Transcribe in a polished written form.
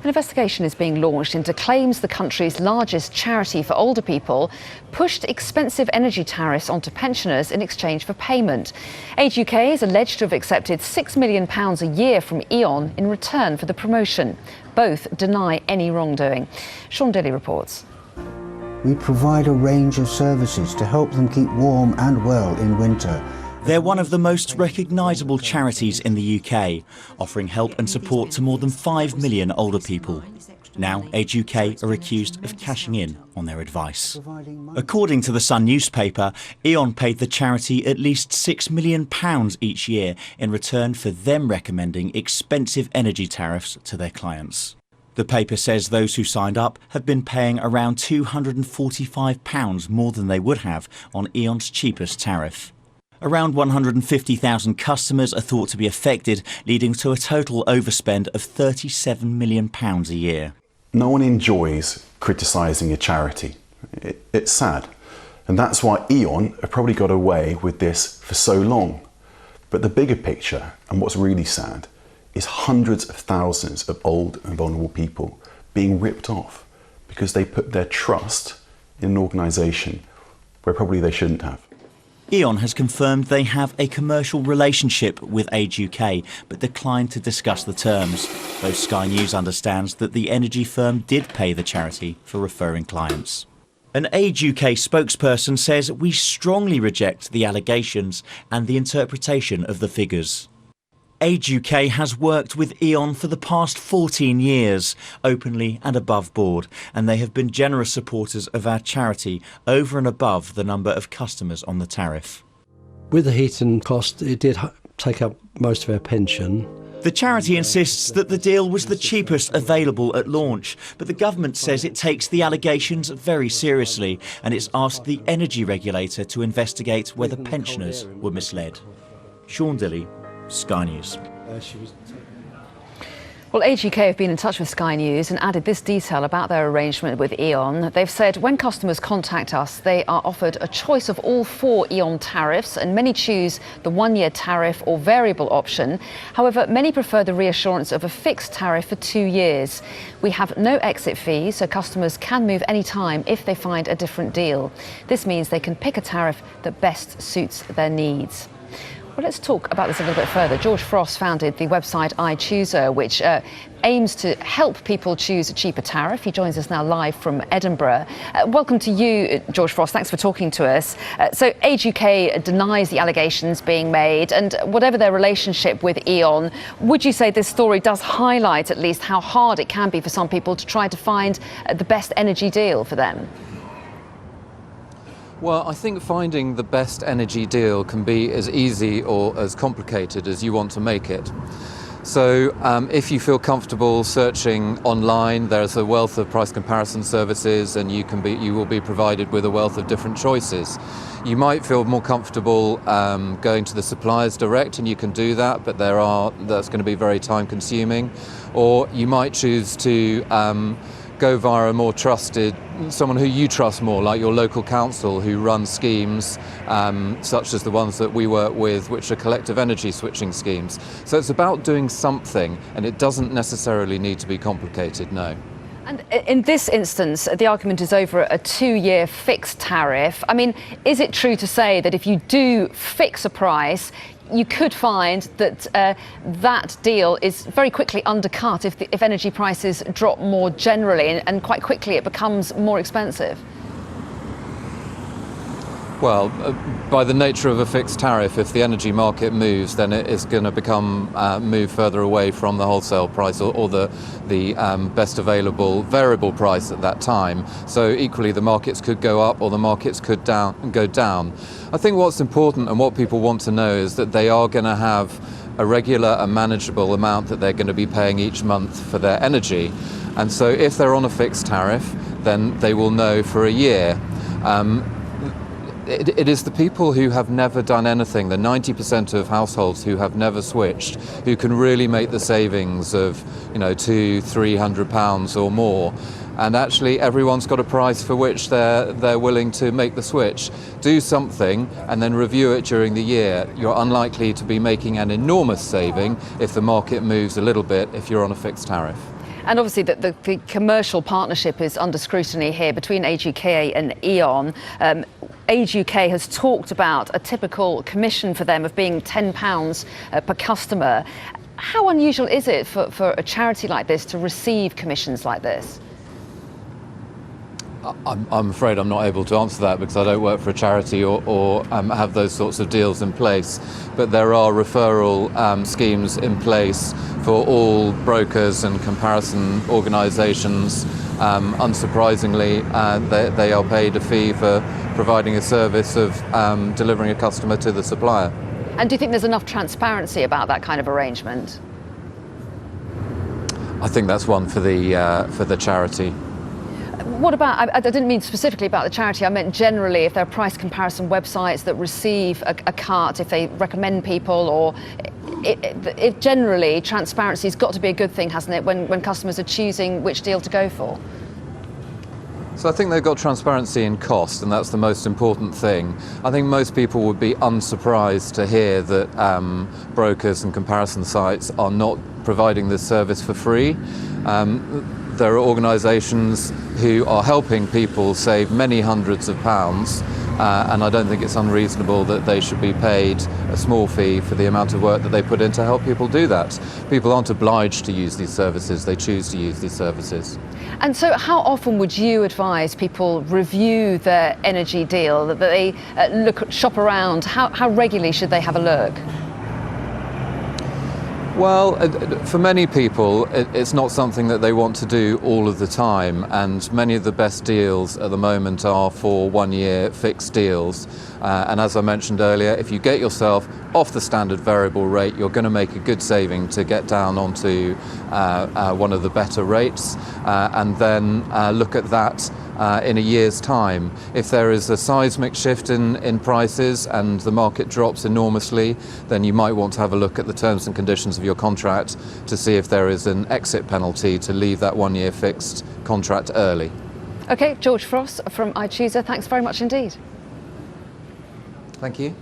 An investigation is being launched into claims the country's largest charity for older people pushed expensive energy tariffs onto pensioners in exchange for payment. Age UK is alleged to have accepted £6 million a year from E.ON in return for the promotion. Both deny any wrongdoing. Sean Dilly reports. We provide a range of services to help them keep warm and well in winter. They're one of the most recognisable charities in the UK, offering help and support to more than 5 million older people. Now, Age UK are accused of cashing in on their advice. According to the Sun newspaper, E.ON paid the charity at least £6 million each year in return for them recommending expensive energy tariffs to their clients. The paper says those who signed up have been paying around £245 more than they would have on E.ON's cheapest tariff. Around 150,000 customers are thought to be affected, leading to a total overspend of £37 million a year. No one enjoys criticising a charity. It's sad. And that's why E.ON have probably got away with this for so long. But the bigger picture, and what's really sad, is hundreds of thousands of old and vulnerable people being ripped off because they put their trust in an organisation where probably they shouldn't have. E.ON has confirmed they have a commercial relationship with Age UK, but declined to discuss the terms, though Sky News understands that the energy firm did pay the charity for referring clients. An Age UK spokesperson says we strongly reject the allegations and the interpretation of the figures. Age UK has worked with E.ON for the past 14 years, openly and above board, and they have been generous supporters of our charity over and above the number of customers on the tariff. With the heating cost, it did take up most of our pension. The charity insists that the deal was the cheapest available at launch, but the government says it takes the allegations very seriously, and it's asked the energy regulator to investigate whether pensioners were misled. Sean Dilly, Sky News. Well, Age UK have been in touch with Sky News and added this detail about their arrangement with E.ON. They've said when customers contact us, they are offered a choice of all 4 E.ON tariffs, and many choose the 1-year tariff or variable option. However, many prefer the reassurance of a fixed tariff for 2 years. We have no exit fee, so customers can move any time if they find a different deal. This means they can pick a tariff that best suits their needs. Well, let's talk about this a little bit further. George Frost founded the website iChoosr's, which aims to help people choose a cheaper tariff. He joins us now live from Edinburgh. Welcome to you, George Frost. Thanks for talking to us. So Age UK denies the allegations being made, and whatever their relationship with E.ON, would you say this story does highlight at least how hard it can be for some people to try to find the best energy deal for them? Well, I think finding the best energy deal can be as easy or as complicated as you want to make it. So if you feel comfortable searching online, there's a wealth of price comparison services, and you will be provided with a wealth of different choices. You might feel more comfortable going to the suppliers direct, and you can do that, but that's going to be very time consuming. Or you might choose to go via a more trusted, someone who you trust more, like your local council who run schemes such as the ones that we work with, which are collective energy switching schemes. So it's about doing something, and it doesn't necessarily need to be complicated, no. And in this instance, the argument is over a 2-year fixed tariff. I mean, is it true to say that if you do fix a price, you could find that that deal is very quickly undercut if energy prices drop more generally, and quite quickly it becomes more expensive? Well, by the nature of a fixed tariff, if the energy market moves, then it is going to move further away from the wholesale price or the best available variable price at that time. So equally, the markets could go up or the markets could go down. I think what's important and what people want to know is that they are going to have a regular and manageable amount that they're going to be paying each month for their energy. And so if they're on a fixed tariff, then they will know for a year. It is the people who have never done anything, the 90% of households who have never switched, who can really make the savings of, £200-300 or more. And actually, everyone's got a price for which they're willing to make the switch. Do something and then review it during the year. You're unlikely to be making an enormous saving if the market moves a little bit if you're on a fixed tariff. And obviously the commercial partnership is under scrutiny here between Age UK and E.ON. Age UK has talked about a typical commission for them of being £10 per customer. How unusual is it for a charity like this to receive commissions like this? I'm afraid I'm not able to answer that because I don't work for a charity or have those sorts of deals in place. But there are referral schemes in place for all brokers and comparison organisations. Unsurprisingly, they are paid a fee for providing a service of delivering a customer to the supplier. And do you think there's enough transparency about that kind of arrangement? I think that's one for the charity. What about, I didn't mean specifically about the charity, I meant generally if there are price comparison websites that receive a cut, if they recommend people, or it generally, transparency's got to be a good thing, hasn't it, when customers are choosing which deal to go for? So I think they've got transparency in cost, and that's the most important thing. I think most people would be unsurprised to hear that brokers and comparison sites are not providing this service for free. There are organisations who are helping people save many hundreds of pounds, and I don't think it's unreasonable that they should be paid a small fee for the amount of work that they put in to help people do that. People aren't obliged to use these services, they choose to use these services. And so how often would you advise people review their energy deal, that they shop around? How regularly should they have a look? Well, for many people, it's not something that they want to do all of the time, and many of the best deals at the moment are for 1 year fixed deals. And as I mentioned earlier, if you get yourself off the standard variable rate, you're going to make a good saving to get down onto one of the better rates, and then look at that in a year's time. If there is a seismic shift in prices and the market drops enormously, then you might want to have a look at the terms and conditions of your contract to see if there is an exit penalty to leave that 1 year fixed contract early. OK, George Frost from iChoosr, thanks very much indeed. Thank you.